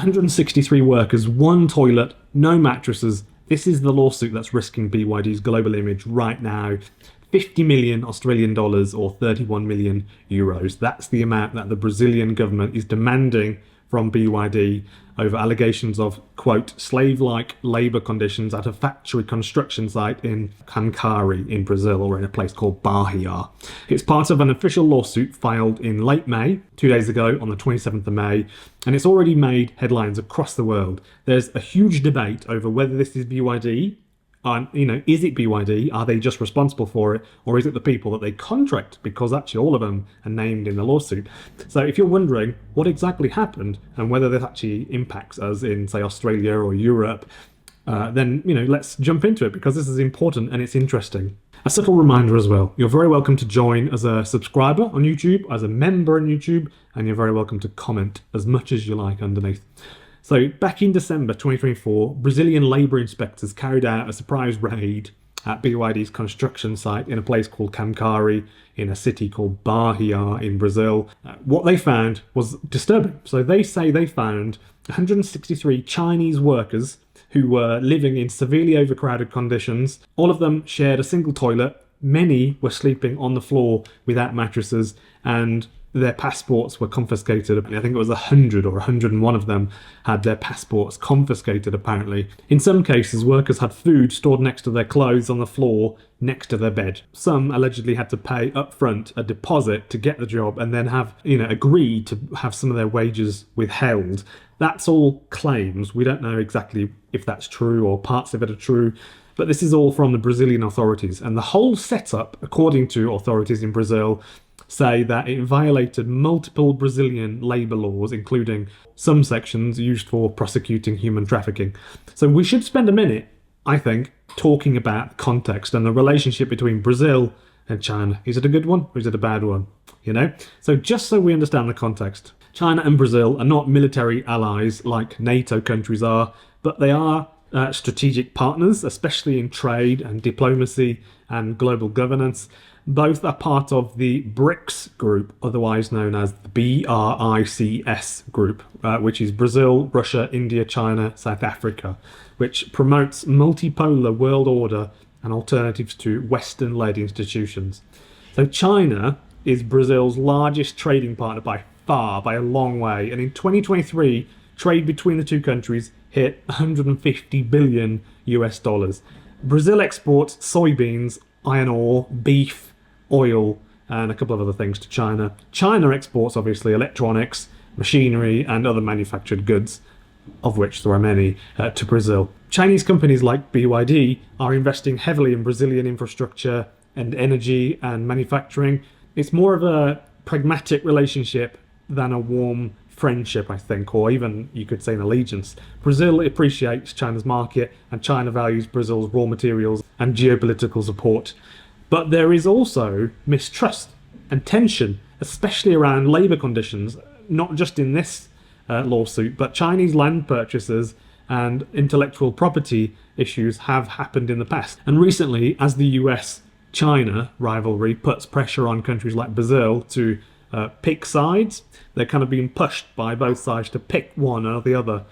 163 workers, one toilet, no mattresses. This is the lawsuit that's risking BYD's global image right now. 50 million Australian dollars or 31 million euros. That's the amount that the Brazilian government is demanding from BYD over allegations of, quote, slave-like labour conditions at a factory construction site in Cancari in Brazil, or in a place called Bahia. It's part of an official lawsuit filed in late May, 2 days ago on the 27th of May, and it's already made headlines across the world. There's a huge debate over whether this is BYD. Is it BYD? Are they just responsible for it? Or is it the people that they contract? Because actually all of them are named in the lawsuit. So if you're wondering what exactly happened and whether this actually impacts us in, say, Australia or Europe, then, let's jump into it, because this is important and it's interesting. A subtle reminder as well, you're very welcome to join as a subscriber on YouTube, as a member on YouTube, and you're very welcome to comment as much as you like underneath. So back in December 2024, Brazilian labour inspectors carried out a surprise raid at BYD's construction site in a place called Cancari in a city called Bahia in Brazil. What they found was disturbing. So they say they found 163 Chinese workers who were living in severely overcrowded conditions. All of them shared a single toilet. Many were sleeping on the floor without mattresses, and their passports were confiscated. I think it was 100 or 101 of them had their passports confiscated, apparently. In some cases, workers had food stored next to their clothes on the floor next to their bed. Some allegedly had to pay up front a deposit to get the job and then have, agree to have some of their wages withheld. That's all claims. We don't know exactly if that's true or parts of it are true. But this is all from the Brazilian authorities. And the whole setup, according to authorities in Brazil, say that it violated multiple Brazilian labour laws, including some sections used for prosecuting human trafficking. So we should spend a minute, I think, talking about context and the relationship between Brazil and China. Is it a good one or is it a bad one? So just so we understand the context, China and Brazil are not military allies like NATO countries are, but they are strategic partners, especially in trade and diplomacy and global governance. Both are part of the BRICS group, otherwise known as the BRICS group, which is Brazil, Russia, India, China, South Africa, which promotes multipolar world order and alternatives to Western-led institutions. So China is Brazil's largest trading partner by far, by a long way. And in 2023, trade between the two countries hit 150 billion US dollars. Brazil exports soybeans, iron ore, beef, oil, and a couple of other things to China. China exports, obviously, electronics, machinery, and other manufactured goods, of which there are many, to Brazil. Chinese companies like BYD are investing heavily in Brazilian infrastructure and energy and manufacturing. It's more of a pragmatic relationship than a warm friendship, I think, or even you could say an allegiance. Brazil appreciates China's market, and China values Brazil's raw materials and geopolitical support. But there is also mistrust and tension, especially around labour conditions, not just in this lawsuit, but Chinese land purchases and intellectual property issues have happened in the past. And recently, as the US-China rivalry puts pressure on countries like Brazil to pick sides, they're kind of being pushed by both sides to pick one or the other.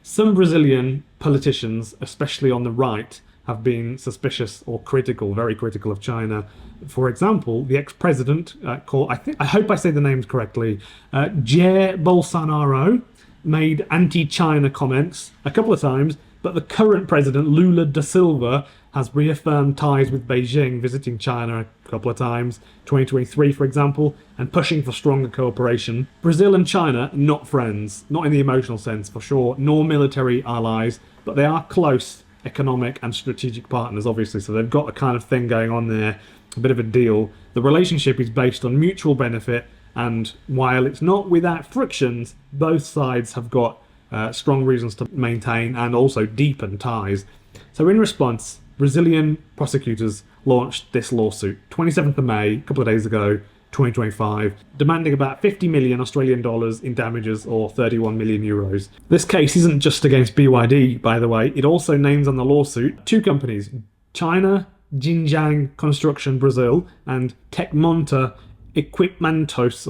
Some Brazilian politicians, especially on the right, have been suspicious or critical, very critical of China. For example, the ex-president, I hope I say the names correctly, Jair Bolsonaro, made anti-China comments a couple of times, but the current president, Lula da Silva, has reaffirmed ties with Beijing, visiting China a couple of times, 2023 for example, and pushing for stronger cooperation. Brazil and China, not friends, not in the emotional sense for sure, nor military allies, but they are close economic and strategic partners, obviously, so they've got a kind of thing going on there, a bit of a deal. The relationship is based on mutual benefit, and while it's not without frictions, both sides have got strong reasons to maintain and also deepen ties. So in response, Brazilian prosecutors launched this lawsuit 27th of May, a couple of days ago, 2025, demanding about 50 million Australian dollars in damages, or 31 million euros. This case isn't just against BYD, by the way. It also names on the lawsuit two companies, China Xinjiang Construction Brazil and Tecmonta Equipamentos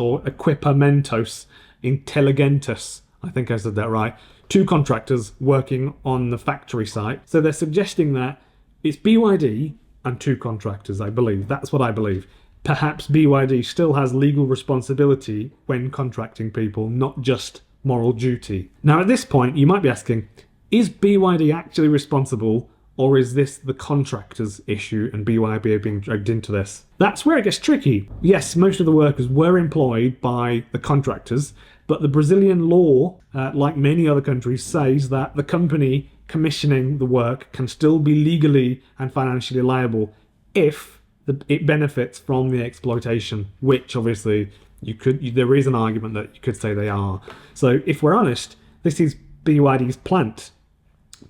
Inteligentes, I think I said that right, two contractors working on the factory site. So they're suggesting that it's BYD and two contractors, I believe. That's what I believe. Perhaps BYD still has legal responsibility when contracting people, not just moral duty. Now, at this point, you might be asking, is BYD actually responsible, or is this the contractor's issue and BYD are being dragged into this? That's where it gets tricky. Yes, most of the workers were employed by the contractors, but the Brazilian law, like many other countries, says that the company commissioning the work can still be legally and financially liable if it benefits from the exploitation, which obviously there is an argument that you could say they are. So if we're honest, this is BYD's plant,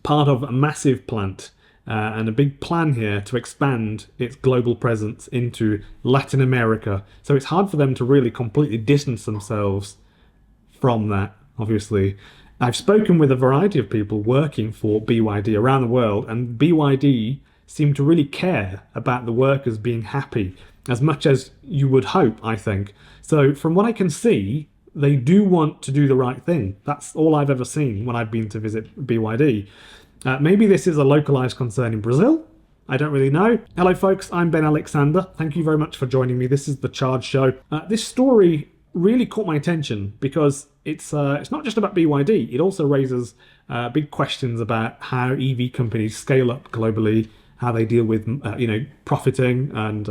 part of a massive plant, and a big plan here to expand its global presence into Latin America. So it's hard for them to really completely distance themselves from that, obviously. I've spoken with a variety of people working for BYD around the world, and BYD seem to really care about the workers being happy, as much as you would hope, I think. So from what I can see, they do want to do the right thing. That's all I've ever seen when I've been to visit BYD. Maybe this is a localized concern in Brazil. I don't really know. Hello folks, I'm Ben Alexander. Thank you very much for joining me. This is The Charge Show. This story really caught my attention because it's not just about BYD. It also raises big questions about how EV companies scale up globally, how they deal with profiting and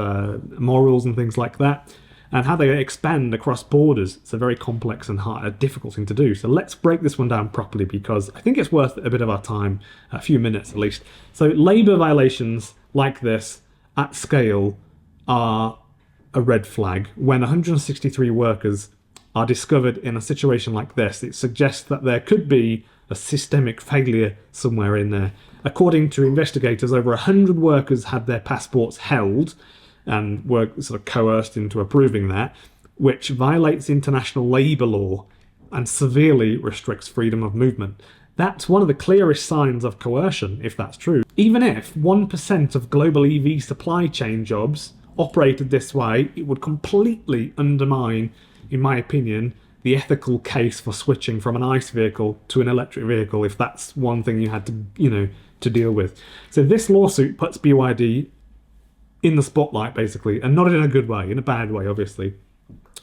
morals and things like that, and how they expand across borders. It's a very complex and difficult thing to do. So let's break this one down properly, because I think it's worth a bit of our time, a few minutes at least. So labour violations like this at scale are a red flag. When 163 workers are discovered in a situation like this, it suggests that there could be a systemic failure somewhere in there. According to investigators, over 100 workers had their passports held and were sort of coerced into approving that, which violates international labour law and severely restricts freedom of movement. That's one of the clearest signs of coercion, if that's true. Even if 1% of global EV supply chain jobs operated this way, it would completely undermine, in my opinion, the ethical case for switching from an ICE vehicle to an electric vehicle, if that's one thing you had to deal with. So this lawsuit puts BYD in the spotlight, basically, and not in a good way, in a bad way, obviously.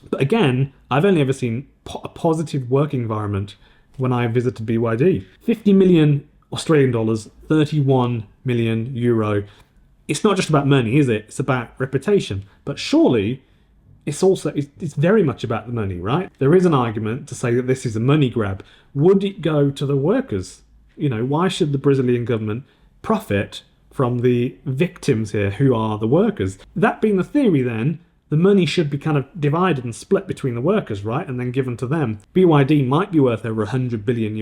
But again, I've only ever seen a positive working environment when I visited BYD. 50 million Australian dollars, 31 million euro. It's not just about money, is it? It's about reputation. But surely it's very much about the money, right? There is an argument to say that this is a money grab. Would it go to the workers? Why should the Brazilian government profit from the victims here, who are the workers? That being the theory, then, the money should be kind of divided and split between the workers, right? And then given to them. BYD might be worth over $100 billion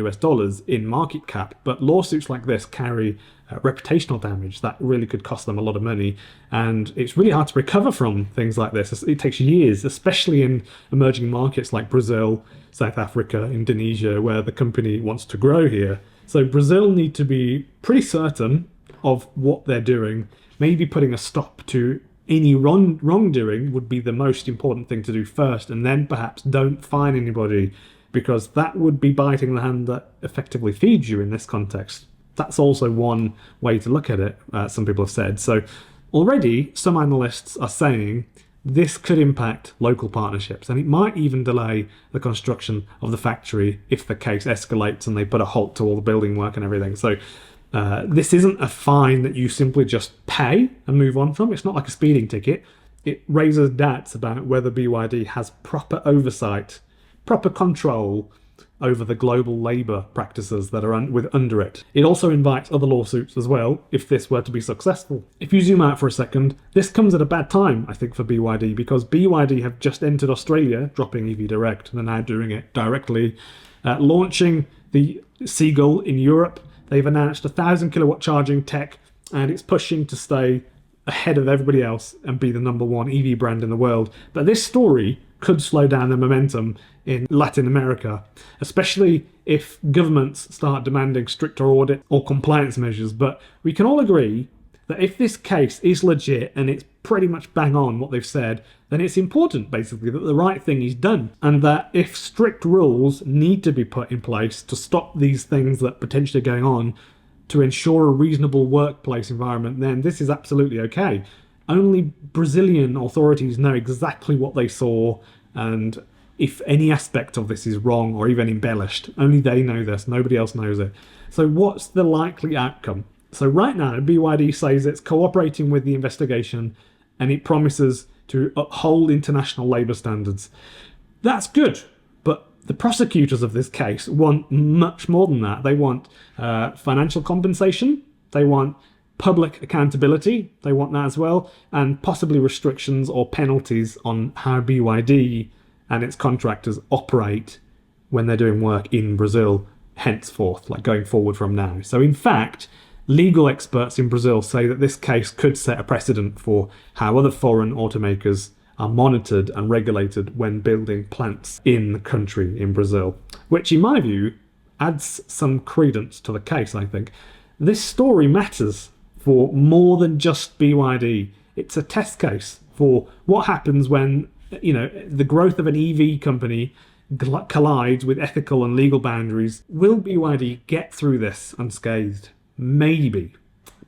in market cap, but lawsuits like this carry reputational damage that really could cost them a lot of money. And it's really hard to recover from things like this. It takes years, especially in emerging markets like Brazil, South Africa, Indonesia, where the company wants to grow here. So Brazil need to be pretty certain of what they're doing. Maybe putting a stop to any wrongdoing would be the most important thing to do first, and then perhaps don't fine anybody, because that would be biting the hand that effectively feeds you in this context. That's also one way to look at it, some people have said. So already some analysts are saying this could impact local partnerships, and it might even delay the construction of the factory if the case escalates and they put a halt to all the building work and everything. So this isn't a fine that you simply just pay and move on from. It's not like a speeding ticket. It raises doubts about whether BYD has proper oversight, proper control over the global labour practices that are under it. It also invites other lawsuits as well, if this were to be successful. If you zoom out for a second, this comes at a bad time, I think, for BYD, because BYD have just entered Australia, dropping EV Direct, and they're now doing it directly, launching the Seagull in Europe. They've announced 1,000 kilowatt charging tech, and it's pushing to stay ahead of everybody else and be the #1 EV brand in the world. But this story could slow down the momentum in Latin America, especially if governments start demanding stricter audit or compliance measures. But we can all agree that if this case is legit and it's pretty much bang on what they've said, then it's important, basically, that the right thing is done. And that if strict rules need to be put in place to stop these things that potentially are going on, to ensure a reasonable workplace environment, then this is absolutely okay. Only Brazilian authorities know exactly what they saw, and if any aspect of this is wrong or even embellished, only they know this, nobody else knows it. So what's the likely outcome? So right now, BYD says it's cooperating with the investigation and it promises to uphold international labour standards. That's good, but the prosecutors of this case want much more than that. They want financial compensation, they want public accountability, they want that as well, and possibly restrictions or penalties on how BYD and its contractors operate when they're doing work in Brazil henceforth, like going forward from now. So in fact, legal experts in Brazil say that this case could set a precedent for how other foreign automakers are monitored and regulated when building plants in the country, in Brazil, which in my view adds some credence to the case, I think. This story matters for more than just BYD. It's a test case for what happens when, the growth of an EV company collides with ethical and legal boundaries. Will BYD get through this unscathed? Maybe.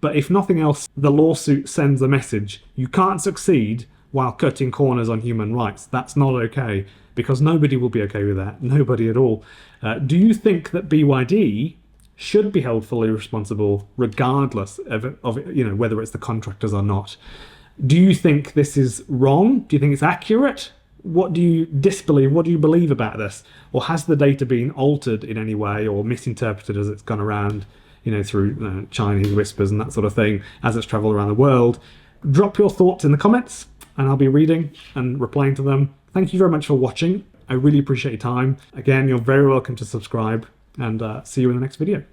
But if nothing else, the lawsuit sends a message. You can't succeed while cutting corners on human rights. That's not okay, because nobody will be okay with that. Nobody at all. Do you think that BYD should be held fully responsible, regardless of whether it's the contractors or not? Do you think this is wrong? Do you think it's accurate? What do you disbelieve? What do you believe about this? Or has the data been altered in any way or misinterpreted as it's gone around, through Chinese whispers and that sort of thing as it's travelled around the world? Drop your thoughts in the comments and I'll be reading and replying to them. Thank you very much for watching. I really appreciate your time. Again, you're very welcome to subscribe, and see you in the next video.